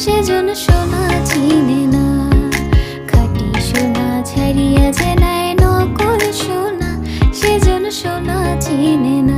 সেজন্য সোনা চিনে না। খাঁটি সোনা ছাড়িয়া যে নেয় নকল সোনা, সেজন্য সোনা চিনে না।